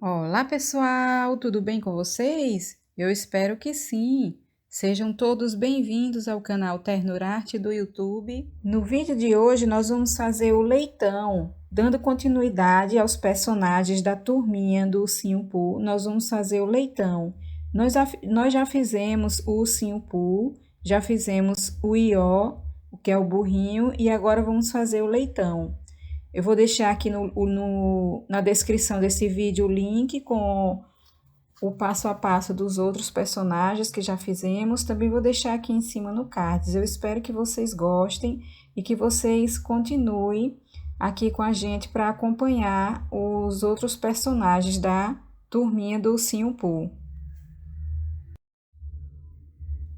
Olá, pessoal, tudo bem com vocês? Eu espero que sim. Sejam todos bem-vindos ao canal Ternurarte do YouTube. No vídeo de hoje, nós vamos fazer o leitão, dando continuidade aos personagens da turminha do Ursinho Pooh. Nós vamos fazer o leitão. Nós já fizemos o Ursinho Pooh, já fizemos o Ió, que é o burrinho, e agora vamos fazer o leitão. Eu vou deixar aqui na descrição desse vídeo o link com o passo a passo dos outros personagens que já fizemos. Também vou deixar aqui em cima no cards. Eu espero que vocês gostem e que vocês continuem aqui com a gente para acompanhar os outros personagens da turminha do Ursinho Pooh.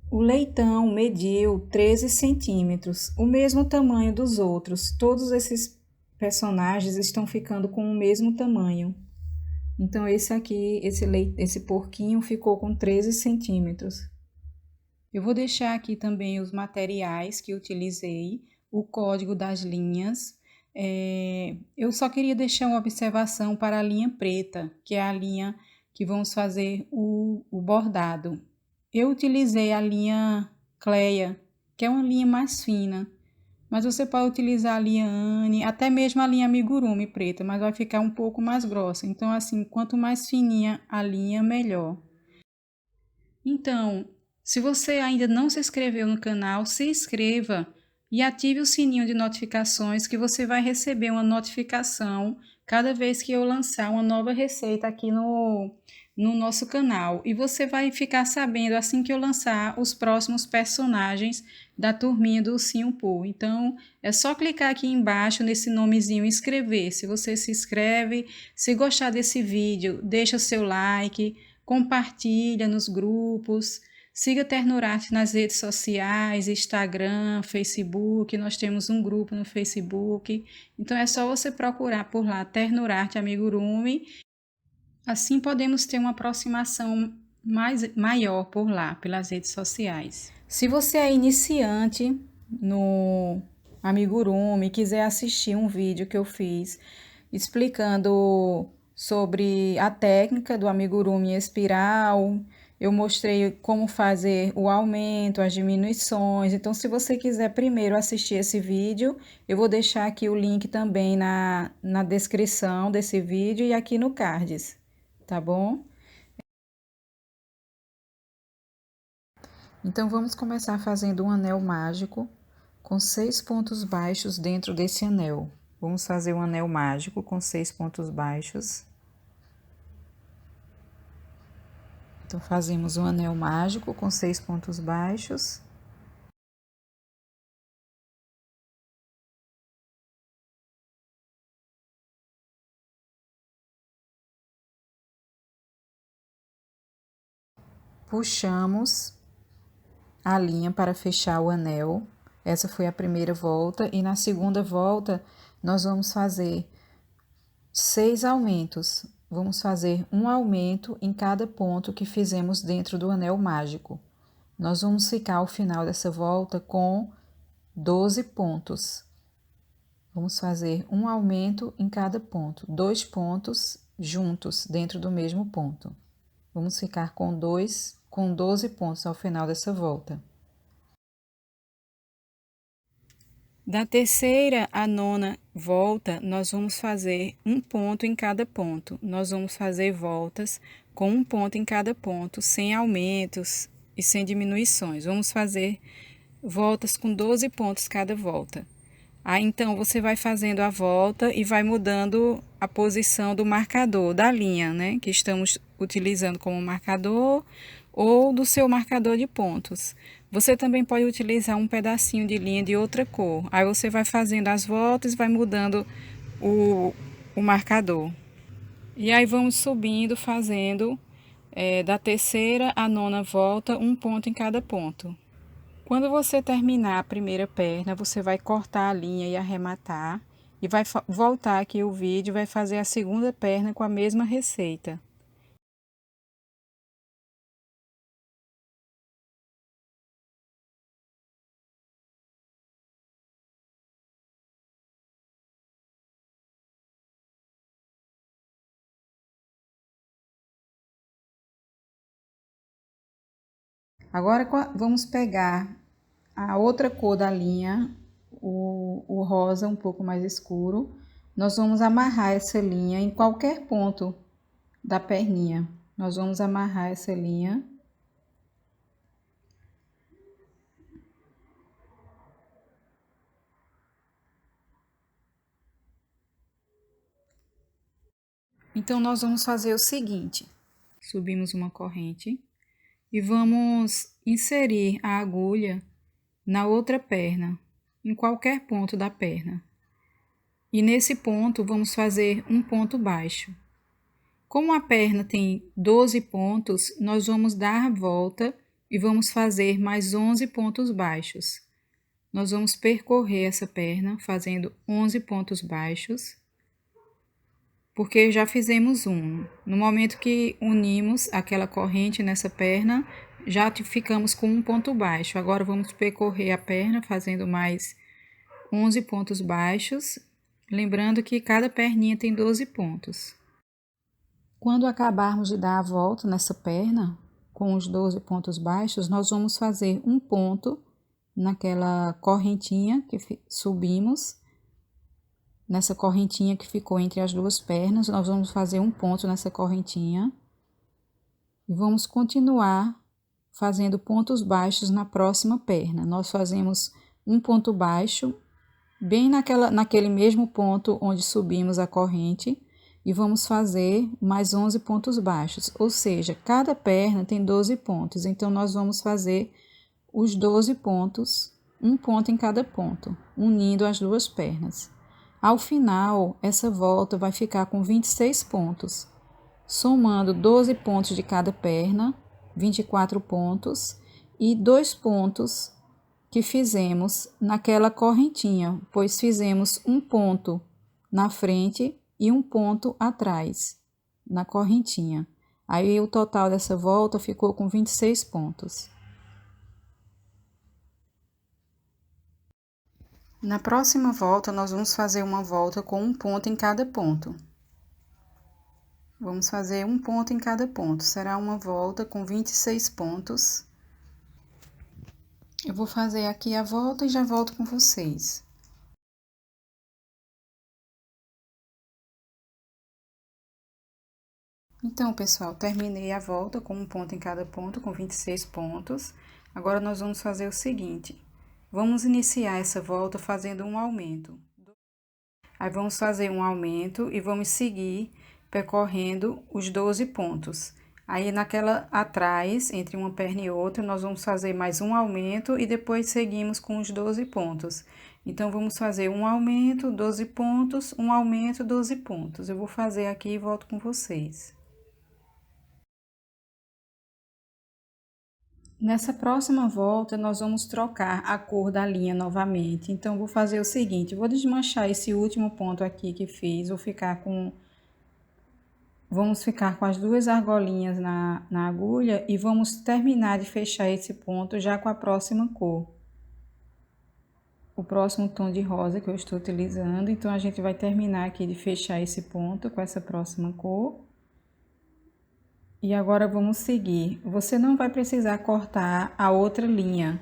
O leitão mediu 13 centímetros, o mesmo tamanho dos outros. Todos esses personagens estão ficando com o mesmo tamanho. Então, esse aqui, esse porquinho ficou com 13 centímetros. Eu vou deixar aqui também os materiais que utilizei, o código das linhas. Eu só queria deixar uma observação para a linha preta, que é a linha que vamos fazer o bordado. Eu utilizei a linha Cleia, que é uma linha mais fina, mas você pode utilizar a linha Anne, até mesmo a linha Amigurumi preta, mas vai ficar um pouco mais grossa. Então, assim, quanto mais fininha a linha, melhor. Então, se você ainda não se inscreveu no canal, se inscreva e ative o sininho de notificações que você vai receber uma notificação cada vez que eu lançar uma nova receita aqui no nosso canal. E você vai ficar sabendo assim que eu lançar os próximos personagens da turminha do Ursinho Pooh. Então, é só clicar aqui embaixo nesse nomezinho inscrever. Se você se inscreve, se gostar desse vídeo, deixa seu like, compartilha nos grupos, siga Ternurarte nas redes sociais, Instagram, Facebook, nós temos um grupo no Facebook, então é só você procurar por lá Ternurarte Amigurumi, assim podemos ter uma aproximação maior por lá, pelas redes sociais. Se você é iniciante no Amigurumi e quiser assistir um vídeo que eu fiz explicando sobre a técnica do amigurumi espiral, eu mostrei como fazer o aumento, as diminuições. Então, se você quiser primeiro assistir esse vídeo, eu vou deixar aqui o link também na descrição desse vídeo e aqui no cards, tá bom? Então, vamos começar fazendo um anel mágico com 6 pontos baixos dentro desse anel. Vamos fazer um anel mágico com 6 pontos baixos. Então, fazemos um anel mágico com 6 pontos baixos. Puxamos a linha para fechar o anel. Essa foi a primeira volta. E na segunda volta, nós vamos fazer 6 aumentos. Vamos fazer um aumento em cada ponto que fizemos dentro do anel mágico. Nós vamos ficar ao final dessa volta com 12 pontos. Vamos fazer um aumento em cada ponto, 2 pontos juntos dentro do mesmo ponto. Vamos ficar com 12 pontos ao final dessa volta. Da terceira à nona volta, nós vamos fazer um ponto em cada ponto. Nós vamos fazer voltas com um ponto em cada ponto, sem aumentos e sem diminuições. Vamos fazer voltas com 12 pontos cada volta. Aí, então, você vai fazendo a volta e vai mudando a posição do marcador, da linha, né? Que estamos utilizando como marcador ou do seu marcador de pontos. Você também pode utilizar um pedacinho de linha de outra cor. Aí, você vai fazendo as voltas e vai mudando o marcador. E aí, vamos subindo, fazendo da terceira à nona volta, um ponto em cada ponto. Quando você terminar a primeira perna, você vai cortar a linha e arrematar. E vai voltar aqui o vídeo e vai fazer a segunda perna com a mesma receita. Agora vamos pegar a outra cor da linha, o rosa um pouco mais escuro. Nós vamos amarrar essa linha em qualquer ponto da perninha. Nós vamos amarrar essa linha. Então, nós vamos fazer o seguinte: subimos uma corrente e vamos inserir a agulha na outra perna, em qualquer ponto da perna. E nesse ponto, vamos fazer um ponto baixo. Como a perna tem 12 pontos, nós vamos dar a volta e vamos fazer mais 11 pontos baixos. Nós vamos percorrer essa perna fazendo 11 pontos baixos, porque já fizemos um. No momento que unimos aquela corrente nessa perna, já ficamos com um ponto baixo. Agora vamos percorrer a perna fazendo mais 11 pontos baixos, lembrando que cada perninha tem 12 pontos. Quando acabarmos de dar a volta nessa perna, com os 12 pontos baixos, nós vamos fazer um ponto naquela correntinha que subimos, nessa correntinha que ficou entre as duas pernas, nós vamos fazer um ponto nessa correntinha e vamos continuar fazendo pontos baixos na próxima perna. Nós fazemos um ponto baixo bem naquele mesmo ponto onde subimos a corrente e vamos fazer mais 11 pontos baixos, ou seja, cada perna tem 12 pontos, então nós vamos fazer os 12 pontos, um ponto em cada ponto, unindo as duas pernas. Ao final, essa volta vai ficar com 26 pontos, somando 12 pontos de cada perna, 24 pontos, e 2 pontos que fizemos naquela correntinha, pois fizemos um ponto na frente e um ponto atrás, na correntinha. Aí o total dessa volta ficou com 26 pontos. Na próxima volta, nós vamos fazer uma volta com um ponto em cada ponto. Vamos fazer um ponto em cada ponto. Será uma volta com 26 pontos. Eu vou fazer aqui a volta e já volto com vocês. Então, pessoal, terminei a volta com um ponto em cada ponto, com 26 pontos. Agora, nós vamos fazer o seguinte. Vamos iniciar essa volta fazendo um aumento. Aí, vamos fazer um aumento e vamos seguir percorrendo os 12 pontos. Aí, naquela atrás, entre uma perna e outra, nós vamos fazer mais um aumento e depois seguimos com os 12 pontos. Então, vamos fazer um aumento, 12 pontos, um aumento, 12 pontos. Eu vou fazer aqui e volto com vocês. Nessa próxima volta, nós vamos trocar a cor da linha novamente. Então, vou fazer o seguinte, vou desmanchar esse último ponto aqui que fiz, vamos ficar com as duas argolinhas na agulha e vamos terminar de fechar esse ponto já com a próxima cor. O próximo tom de rosa que eu estou utilizando, então a gente vai terminar aqui de fechar esse ponto com essa próxima cor. E agora vamos seguir. Você não vai precisar cortar a outra linha.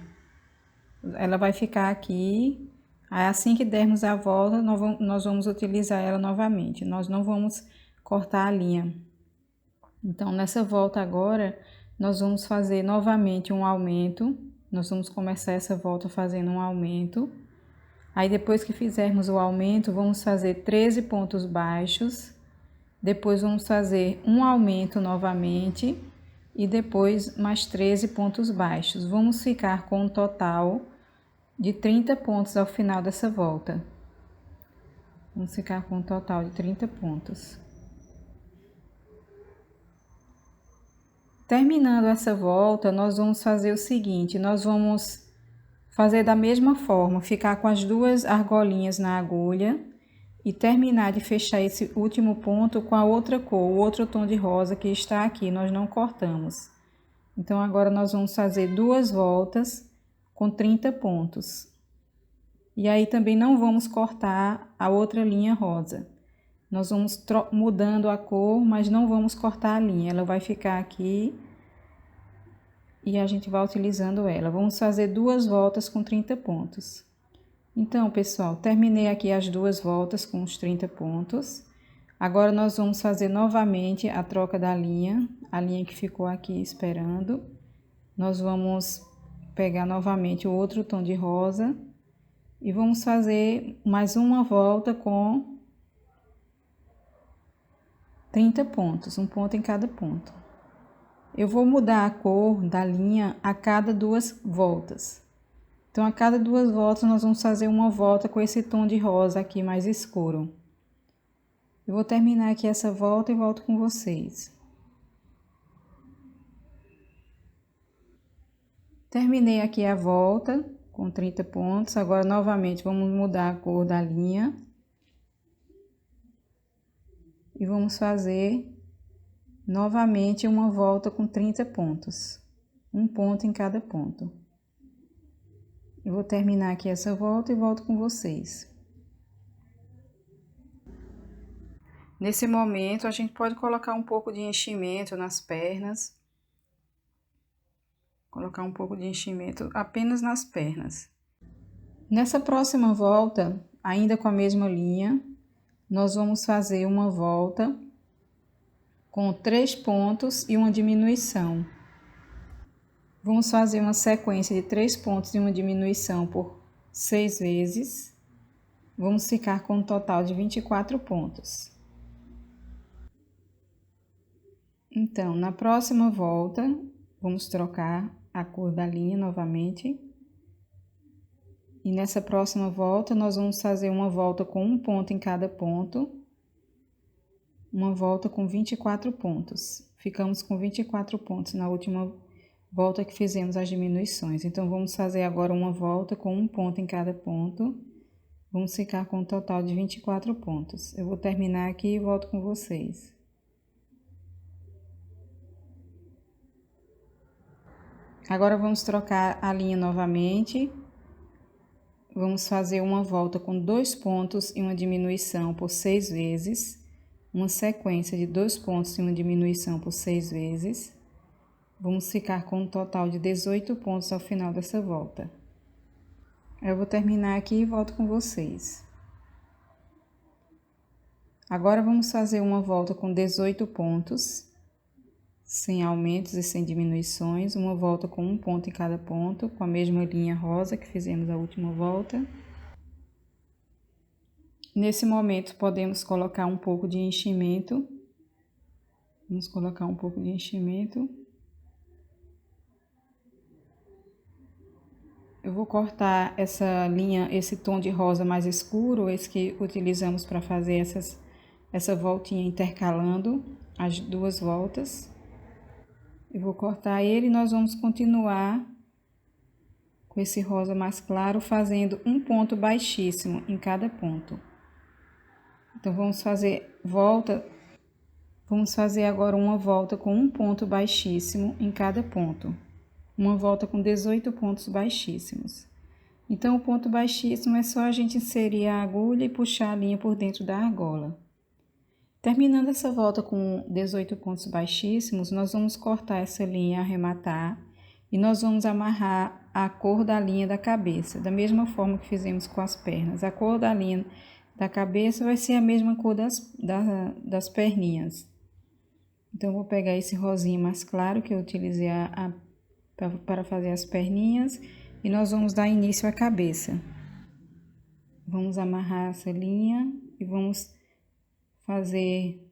Ela vai ficar aqui. Assim que dermos a volta, nós vamos utilizar ela novamente. Nós não vamos cortar a linha. Então, nessa volta agora, nós vamos fazer novamente um aumento. Nós vamos começar essa volta fazendo um aumento. Aí, depois que fizermos o aumento, vamos fazer 13 pontos baixos. Depois, vamos fazer um aumento novamente e depois mais 13 pontos baixos. Vamos ficar com um total de 30 pontos ao final dessa volta. Vamos ficar com um total de 30 pontos. Terminando essa volta, nós vamos fazer o seguinte, nós vamos fazer da mesma forma, ficar com as duas argolinhas na agulha e terminar de fechar esse último ponto com a outra cor, o outro tom de rosa que está aqui, nós não cortamos. Então, agora nós vamos fazer duas voltas com 30 pontos. E aí também não vamos cortar a outra linha rosa. Nós vamos mudando a cor, mas não vamos cortar a linha, ela vai ficar aqui e a gente vai utilizando ela. Vamos fazer 2 voltas com 30 pontos. Então, pessoal, terminei aqui as 2 voltas com os 30 pontos. Agora, nós vamos fazer novamente a troca da linha, a linha que ficou aqui esperando. Nós vamos pegar novamente o outro tom de rosa e vamos fazer mais uma volta com 30 pontos, um ponto em cada ponto. Eu vou mudar a cor da linha a cada 2 voltas. Então, a cada 2 voltas, nós vamos fazer uma volta com esse tom de rosa aqui mais escuro. Eu vou terminar aqui essa volta e volto com vocês. Terminei aqui a volta com 30 pontos. Agora, novamente, vamos mudar a cor da linha. E vamos fazer novamente uma volta com 30 pontos. Um ponto em cada ponto. Eu vou terminar aqui essa volta e volto com vocês. Nesse momento, a gente pode colocar um pouco de enchimento nas pernas. Colocar um pouco de enchimento apenas nas pernas. Nessa próxima volta, ainda com a mesma linha, nós vamos fazer uma volta com 3 pontos e uma diminuição. Vamos fazer uma sequência de 3 pontos e uma diminuição por 6 vezes. Vamos ficar com um total de 24 pontos. Então, na próxima volta, vamos trocar a cor da linha novamente. E nessa próxima volta, nós vamos fazer uma volta com um ponto em cada ponto. Uma volta com 24 pontos. Ficamos com 24 pontos na última volta que fizemos as diminuições. Então, vamos fazer agora uma volta com um ponto em cada ponto. Vamos ficar com um total de 24 pontos. Eu vou terminar aqui e volto com vocês. Agora, vamos trocar a linha novamente. Vamos fazer uma volta com 2 pontos e uma diminuição por 6 vezes. Uma sequência de 2 pontos e uma diminuição por 6 vezes. Vamos ficar com um total de 18 pontos ao final dessa volta. Eu vou terminar aqui e volto com vocês. Agora, vamos fazer uma volta com 18 pontos, sem aumentos e sem diminuições. Uma volta com um ponto em cada ponto, com a mesma linha rosa que fizemos a última volta. Nesse momento, podemos colocar um pouco de enchimento. Vamos colocar um pouco de enchimento. Eu vou cortar essa linha, esse tom de rosa mais escuro, esse que utilizamos para fazer essa voltinha intercalando as 2 voltas. Eu vou cortar ele e nós vamos continuar com esse rosa mais claro, fazendo um ponto baixíssimo em cada ponto. Então, vamos fazer agora uma volta com um ponto baixíssimo em cada ponto. Uma volta com 18 pontos baixíssimos. Então, o ponto baixíssimo é só a gente inserir a agulha e puxar a linha por dentro da argola. Terminando essa volta com 18 pontos baixíssimos, nós vamos cortar essa linha, arrematar, e nós vamos amarrar a cor da linha da cabeça, da mesma forma que fizemos com as pernas. A cor da linha da cabeça vai ser a mesma cor das perninhas. Então, eu vou pegar esse rosinha mais claro que eu utilizei para fazer as perninhas e nós vamos dar início à cabeça. Vamos amarrar essa linha e vamos fazer...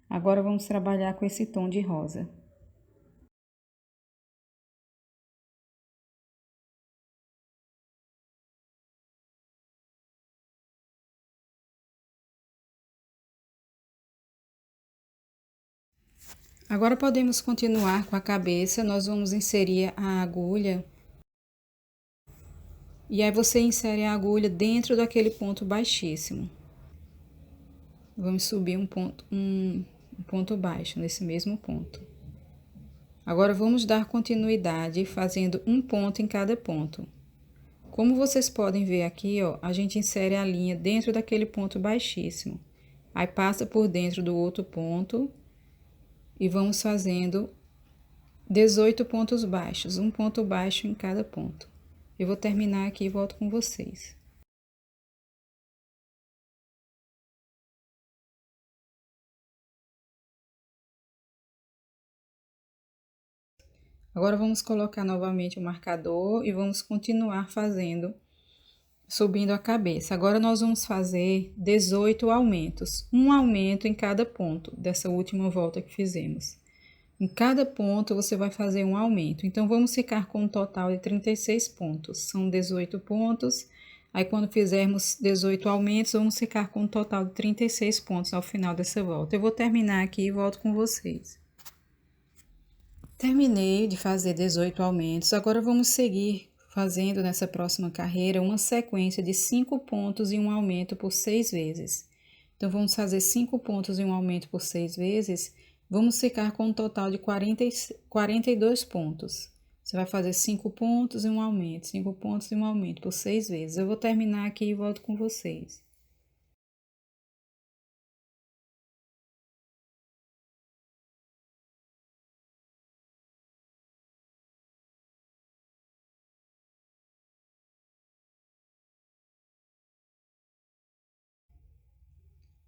Agora, vamos trabalhar com esse tom de rosa. Agora, podemos continuar com a cabeça. Nós vamos inserir a agulha. E aí, você insere a agulha dentro daquele ponto baixíssimo. Vamos subir um ponto baixo nesse mesmo ponto. Agora, vamos dar continuidade fazendo um ponto em cada ponto. Como vocês podem ver aqui, ó, a gente insere a linha dentro daquele ponto baixíssimo. Aí, passa por dentro do outro ponto e vamos fazendo 18 pontos baixos, um ponto baixo em cada ponto. Eu vou terminar aqui e volto com vocês. Agora vamos colocar novamente o marcador e vamos continuar fazendo, subindo a cabeça. Agora nós vamos fazer 18 aumentos, um aumento em cada ponto dessa última volta que fizemos. Em cada ponto você vai fazer um aumento, então vamos ficar com um total de 36 pontos, são 18 pontos. Aí quando fizermos 18 aumentos, vamos ficar com um total de 36 pontos ao final dessa volta. Eu vou terminar aqui e volto com vocês. Terminei de fazer 18 aumentos, agora vamos seguir fazendo nessa próxima carreira uma sequência de 5 pontos e um aumento por 6 vezes. Então, vamos fazer 5 pontos e um aumento por 6 vezes, vamos ficar com um total de 42 pontos. Você vai fazer 5 pontos e um aumento, 5 pontos e um aumento por 6 vezes. Eu vou terminar aqui e volto com vocês.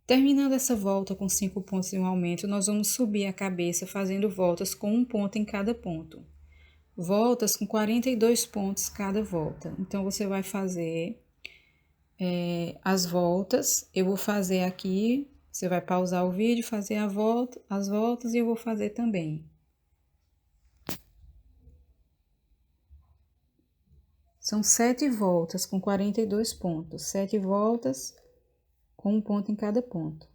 Terminando essa volta com 5 pontos e um aumento, nós vamos subir a cabeça fazendo voltas com um ponto em cada ponto. Voltas com 42 pontos cada volta. Então, você vai fazer as voltas. Eu vou fazer aqui, você vai pausar o vídeo, fazer as voltas e eu vou fazer também. São 7 voltas com 42 pontos. 7 voltas com um ponto em cada ponto.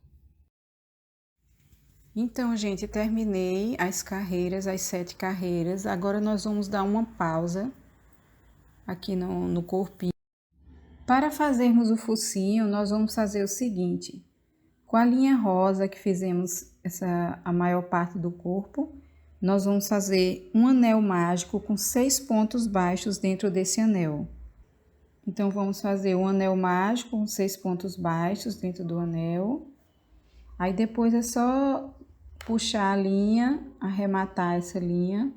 Então, gente, terminei as carreiras, as 7 carreiras. Agora nós vamos dar uma pausa aqui no corpinho. Para fazermos o focinho, nós vamos fazer o seguinte. Com a linha rosa que fizemos a maior parte do corpo, nós vamos fazer um anel mágico com 6 pontos baixos dentro desse anel. Então, vamos fazer um anel mágico com 6 pontos baixos dentro do anel. Aí, depois é só puxar a linha, arrematar essa linha.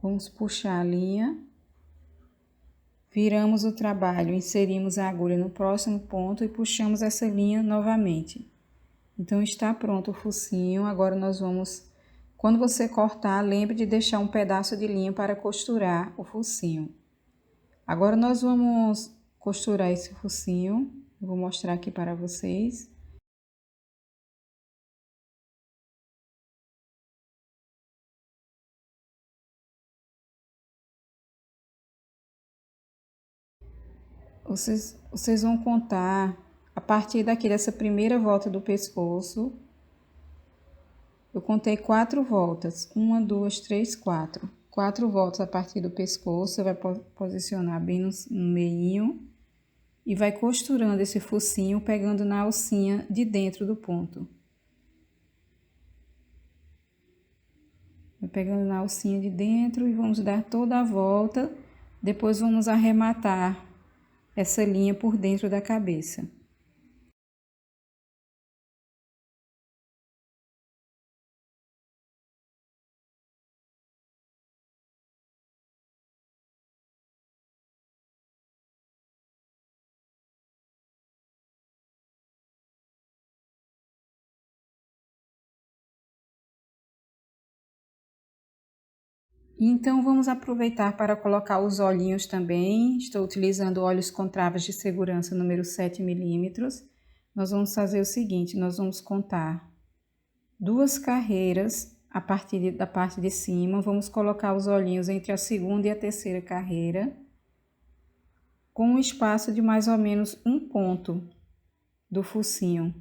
Vamos puxar a linha. Viramos o trabalho, inserimos a agulha no próximo ponto e puxamos essa linha novamente. Então, está pronto o focinho. Agora, nós vamos... Quando você cortar, lembre de deixar um pedaço de linha para costurar o focinho. Agora, nós vamos costurar esse focinho. Eu vou mostrar aqui para vocês. Vocês vão contar a partir daqui dessa primeira volta do pescoço. Eu contei 4 voltas. 1, 2, 3, 4. 4 voltas a partir do pescoço. Você vai posicionar bem no meinho. E vai costurando esse focinho, pegando na alcinha de dentro do ponto. Vai pegando na alcinha de dentro e vamos dar toda a volta. Depois vamos arrematar essa linha por dentro da cabeça. Então, vamos aproveitar para colocar os olhinhos também. Estou utilizando olhos com travas de segurança número 7 milímetros. Nós vamos fazer o seguinte, nós vamos contar 2 carreiras a partir da parte de cima. Vamos colocar os olhinhos entre a segunda e a terceira carreira, com um espaço de mais ou menos um ponto do focinho.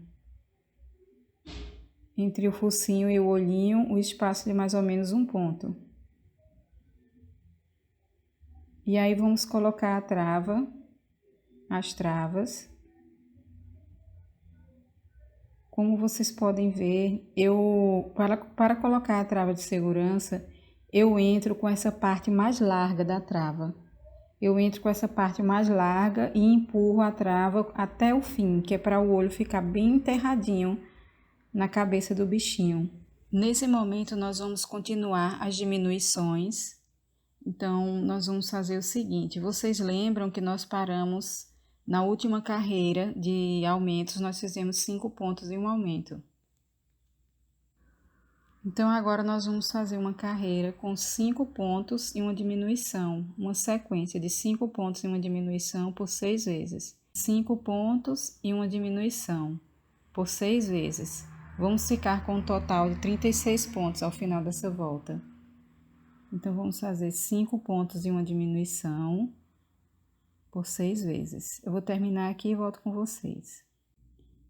Entre o focinho e o olhinho, o espaço de mais ou menos um ponto. E aí, vamos colocar a trava, as travas. Como vocês podem ver, para colocar a trava de segurança, eu entro com essa parte mais larga da trava. eu entro com essa parte mais larga e empurro a trava até o fim, que é para o olho ficar bem enterradinho na cabeça do bichinho. Nesse momento, nós vamos continuar as diminuições. Então, nós vamos fazer o seguinte: vocês lembram que nós paramos na última carreira de aumentos, nós fizemos 5 pontos em um aumento. Então, agora nós vamos fazer uma carreira com 5 pontos e uma diminuição, uma sequência de 5 pontos e uma diminuição por 6 vezes. 5 pontos e uma diminuição por 6 vezes. Vamos ficar com um total de 36 pontos ao final dessa volta. Então, vamos fazer 5 pontos e uma diminuição por 6 vezes. Eu vou terminar aqui e volto com vocês.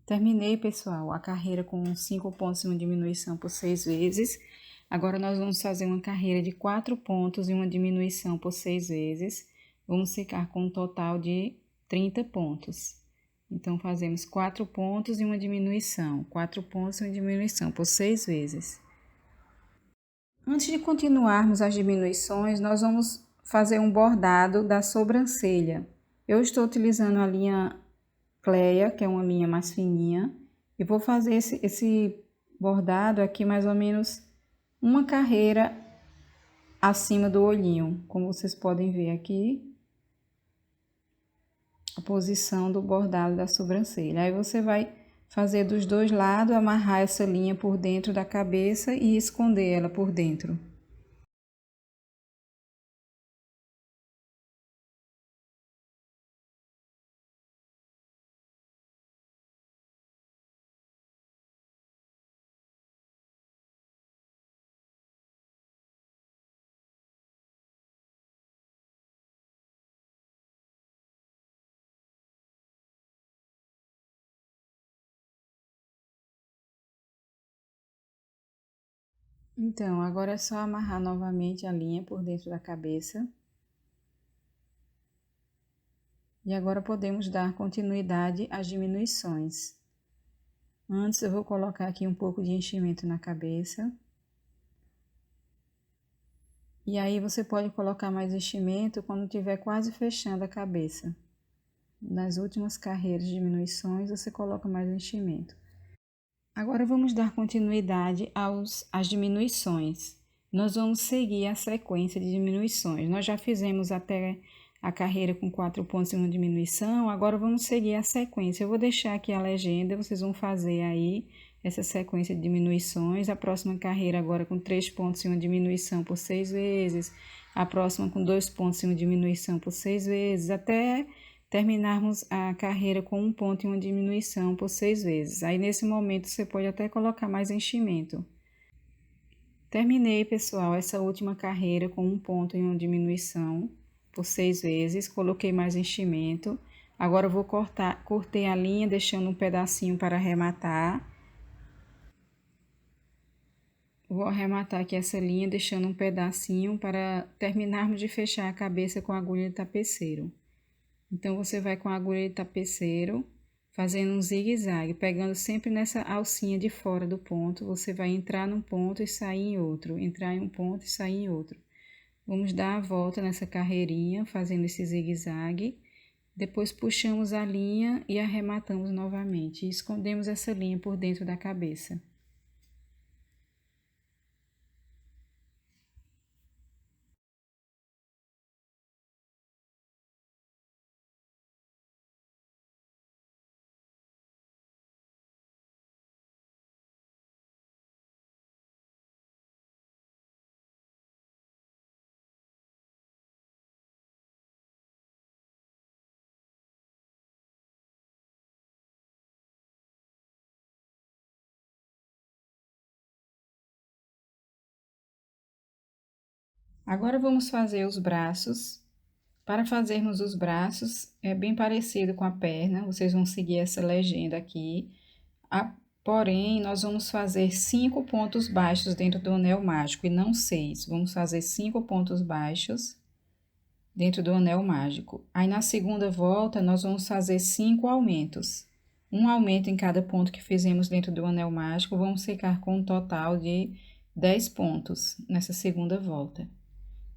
Terminei, pessoal, a carreira com 5 pontos e uma diminuição por 6 vezes. Agora, nós vamos fazer uma carreira de 4 pontos e uma diminuição por 6 vezes. Vamos ficar com um total de 30 pontos. Então, fazemos 4 pontos e uma diminuição. 4 pontos e uma diminuição por 6 vezes. Antes de continuarmos as diminuições, nós vamos fazer um bordado da sobrancelha. Eu estou utilizando a linha Cleia, que é uma linha mais fininha, e vou fazer esse bordado aqui mais ou menos uma carreira acima do olhinho, como vocês podem ver aqui, a posição do bordado da sobrancelha. Aí você vai fazer dos dois lados, amarrar essa linha por dentro da cabeça e esconder ela por dentro. Então, agora é só amarrar novamente a linha por dentro da cabeça. E agora podemos dar continuidade às diminuições. Antes eu vou colocar aqui um pouco de enchimento na cabeça. E aí você pode colocar mais enchimento quando estiver quase fechando a cabeça. Nas últimas carreiras de diminuições você coloca mais enchimento. Agora vamos dar continuidade às diminuições. Nós vamos seguir a sequência de diminuições. Nós já fizemos até a carreira com 4 pontos e uma diminuição, agora vamos seguir a sequência. Eu vou deixar aqui a legenda, vocês vão fazer aí essa sequência de diminuições. A próxima carreira agora com 3 pontos e uma diminuição por 6 vezes. A próxima com 2 pontos e uma diminuição por 6 vezes, até terminarmos a carreira com 1 ponto e uma diminuição por 6 vezes. Aí, nesse momento, você pode até colocar mais enchimento. Terminei, pessoal, essa última carreira com 1 ponto e uma diminuição por 6 vezes. Coloquei mais enchimento. Agora, eu vou cortei a linha, deixando um pedacinho para arrematar. Vou arrematar aqui essa linha, deixando um pedacinho para terminarmos de fechar a cabeça com a agulha de tapeceiro. Então, você vai com a agulha de tapeceiro, fazendo um zigue-zague, pegando sempre nessa alcinha de fora do ponto, você vai entrar num ponto e sair em outro, entrar em um ponto e sair em outro. Vamos dar a volta nessa carreirinha, fazendo esse zigue-zague, depois puxamos a linha e arrematamos novamente, e escondemos essa linha por dentro da cabeça. Agora vamos fazer os braços. Para fazermos os braços, é bem parecido com a perna, vocês vão seguir essa legenda aqui. Porém, nós vamos fazer 5 pontos baixos dentro do anel mágico e não 6. Vamos fazer 5 pontos baixos dentro do anel mágico. Aí, na segunda volta, nós vamos fazer 5 aumentos. Um aumento em cada ponto que fizemos dentro do anel mágico, vamos ficar com um total de 10 pontos nessa segunda volta.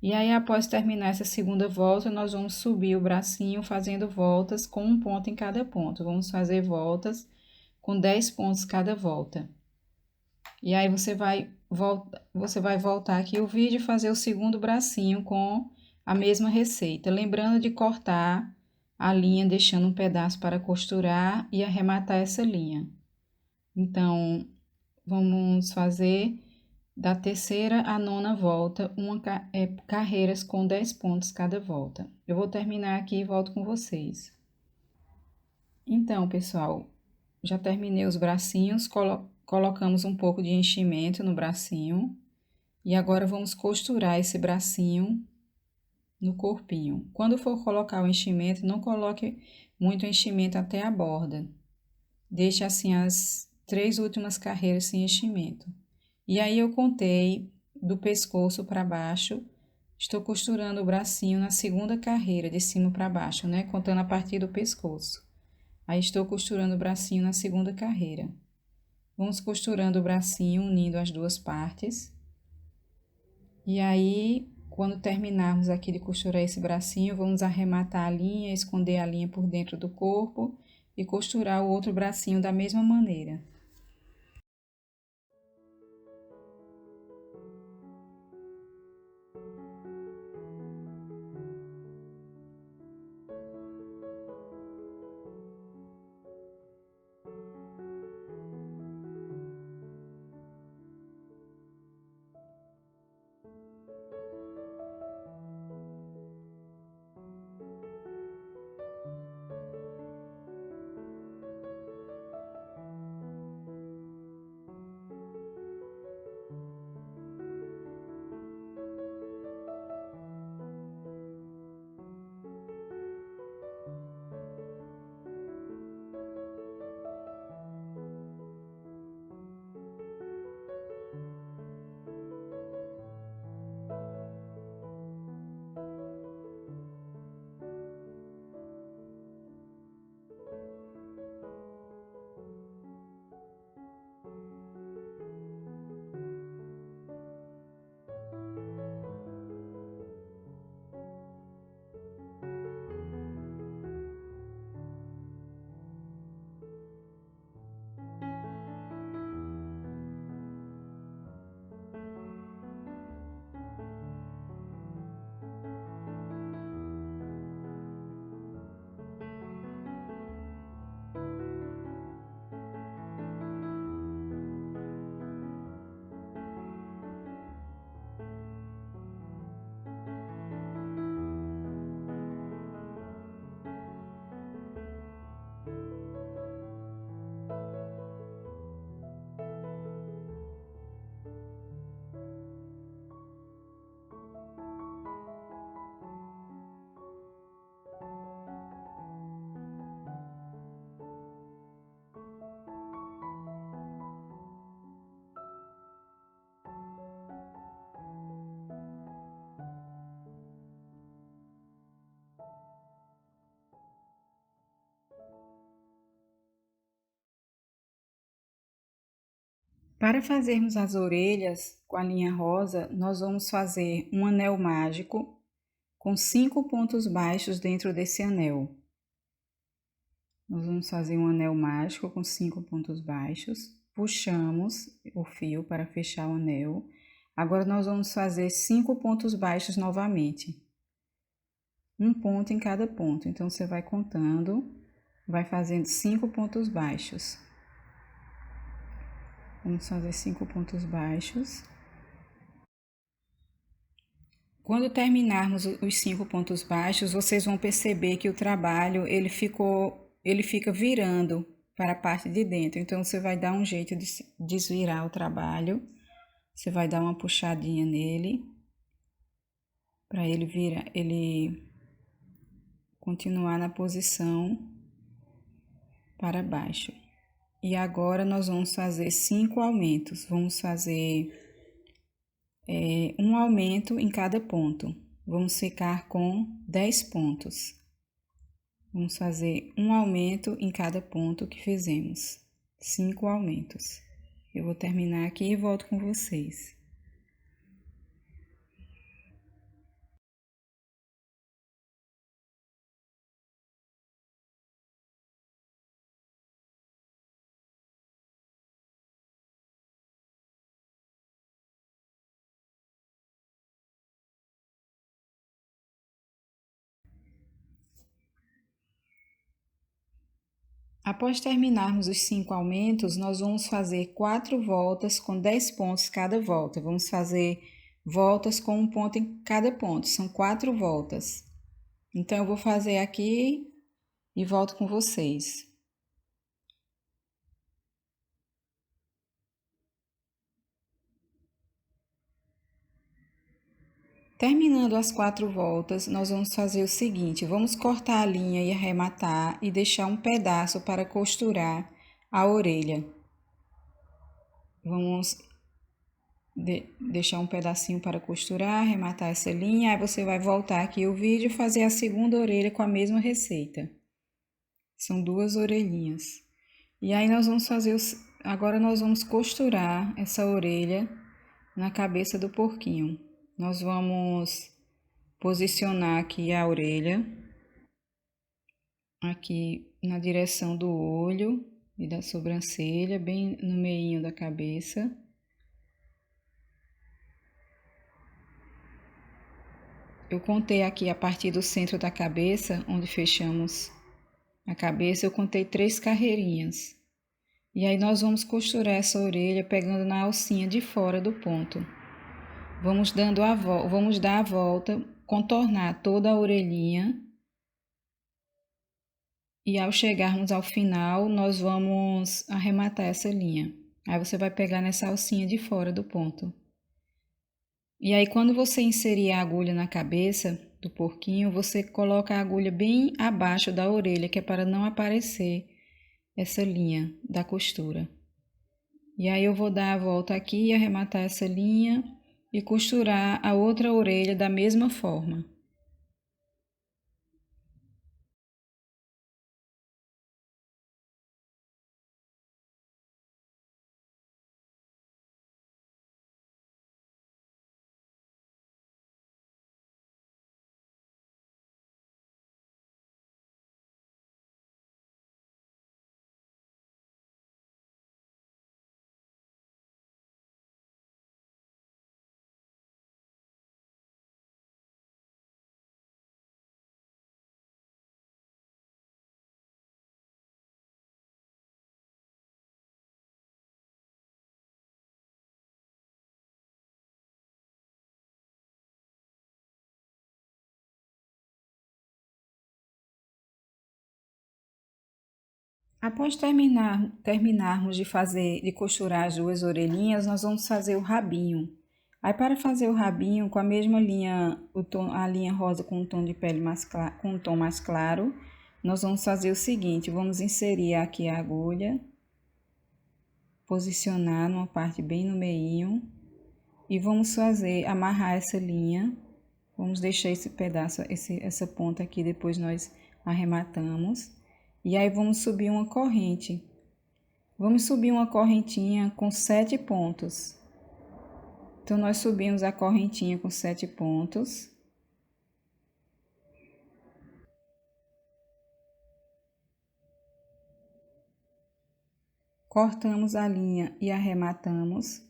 E aí, após terminar essa segunda volta, nós vamos subir o bracinho fazendo voltas com um ponto em cada ponto. Vamos fazer voltas com 10 pontos cada volta. E aí, você vai voltar aqui o vídeo e fazer o segundo bracinho com a mesma receita. Lembrando de cortar a linha, deixando um pedaço para costurar e arrematar essa linha. Então, vamos fazer da terceira à nona volta, carreiras com 10 pontos cada volta. Eu vou terminar aqui e volto com vocês. Então, pessoal, já terminei os bracinhos, colocamos um pouco de enchimento no bracinho. E agora vamos costurar esse bracinho no corpinho. Quando for colocar o enchimento, não coloque muito enchimento até a borda. Deixe assim as 3 últimas carreiras sem enchimento. E aí eu contei do pescoço para baixo, estou costurando o bracinho na segunda carreira, de cima para baixo, né? Contando a partir do pescoço. Aí estou costurando o bracinho na segunda carreira. Vamos costurando o bracinho, unindo as duas partes. E aí, quando terminarmos aqui de costurar esse bracinho, vamos arrematar a linha, esconder a linha por dentro do corpo e costurar o outro bracinho da mesma maneira. Para fazermos as orelhas com a linha rosa, nós vamos fazer um anel mágico com 5 pontos baixos dentro desse anel. Nós vamos fazer um anel mágico com 5 pontos baixos, puxamos o fio para fechar o anel. Agora nós vamos fazer 5 pontos baixos novamente. Um ponto em cada ponto, então você vai contando, vai fazendo 5 pontos baixos. Vamos fazer 5 pontos baixos. Quando terminarmos os 5 pontos baixos, vocês vão perceber que o trabalho ele fica virando para a parte de dentro. Então você vai dar um jeito de desvirar o trabalho. Você vai dar uma puxadinha nele para ele continuar na posição para baixo. E agora nós vamos fazer 5 aumentos. Vamos fazer um aumento em cada ponto. Vamos ficar com 10 pontos. Vamos fazer um aumento em cada ponto que fizemos. 5 aumentos. Eu vou terminar aqui e volto com vocês. Após terminarmos os 5 aumentos, nós vamos fazer 4 voltas com 10 pontos cada volta. Vamos fazer voltas com um ponto em cada ponto, são 4 voltas. Então, eu vou fazer aqui e volto com vocês. Terminando as 4 voltas, nós vamos fazer o seguinte, vamos cortar a linha e arrematar e deixar um pedaço para costurar a orelha. Vamos deixar um pedacinho para costurar, arrematar essa linha, aí você vai voltar aqui o vídeo e fazer a segunda orelha com a mesma receita. São 2 orelhinhas. E aí nós vamos fazer, agora nós vamos costurar essa orelha na cabeça do porquinho. Nós vamos posicionar aqui a orelha, aqui na direção do olho e da sobrancelha, bem no meinho da cabeça. Eu contei aqui a partir do centro da cabeça, onde fechamos a cabeça, eu contei 3 carreirinhas. E aí nós vamos costurar essa orelha pegando na alcinha de fora do ponto. Vamos dar a volta, contornar toda a orelhinha. E ao chegarmos ao final, nós vamos arrematar essa linha. Aí você vai pegar nessa alcinha de fora do ponto. E aí quando você inserir a agulha na cabeça do porquinho, você coloca a agulha bem abaixo da orelha, que é para não aparecer essa linha da costura. E aí eu vou dar a volta aqui, arrematar essa linha e costurar a outra orelha da mesma forma. Após terminarmos de costurar as 2 orelhinhas, nós vamos fazer o rabinho. Aí para fazer o rabinho com a mesma linha, a linha rosa com um tom de pele com um tom mais claro, nós vamos fazer o seguinte, vamos inserir aqui a agulha, posicionar numa parte bem no meinho e vamos amarrar essa linha. Vamos deixar esse pedaço, essa ponta aqui, depois nós arrematamos. E aí vamos subir uma corrente. Vamos subir uma correntinha com 7 pontos. Então, nós subimos a correntinha com 7 pontos. Cortamos a linha e arrematamos.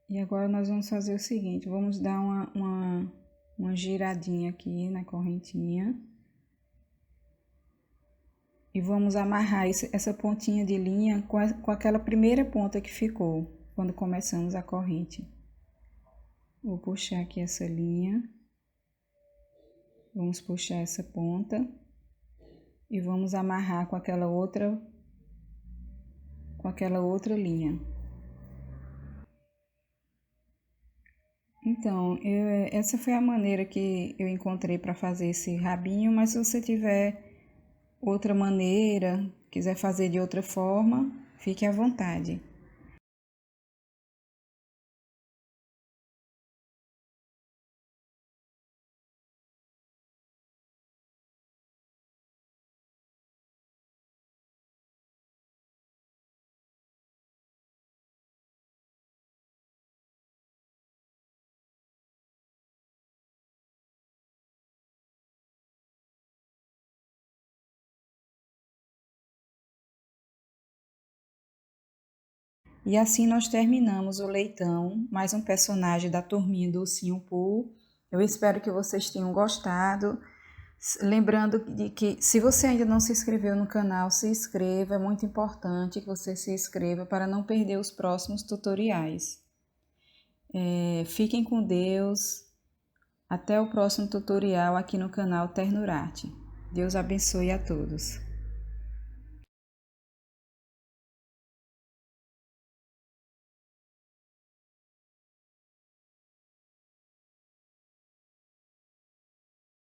E agora nós vamos fazer o seguinte, vamos dar uma giradinha aqui na correntinha. E vamos amarrar essa pontinha de linha com aquela primeira ponta que ficou, quando começamos a corrente. Vou puxar aqui essa linha. Vamos puxar essa ponta. E vamos amarrar com aquela outra linha. Então, essa foi a maneira que eu encontrei para fazer esse rabinho, mas se você tiver outra maneira, quiser fazer de outra forma, fique à vontade. E assim nós terminamos o leitão, mais um personagem da turminha do Ursinho Pooh. Eu espero que vocês tenham gostado. Lembrando de que se você ainda não se inscreveu no canal, se inscreva, é muito importante que você se inscreva para não perder os próximos tutoriais. Fiquem com Deus, até o próximo tutorial aqui no canal Ternurarte. Deus abençoe a todos.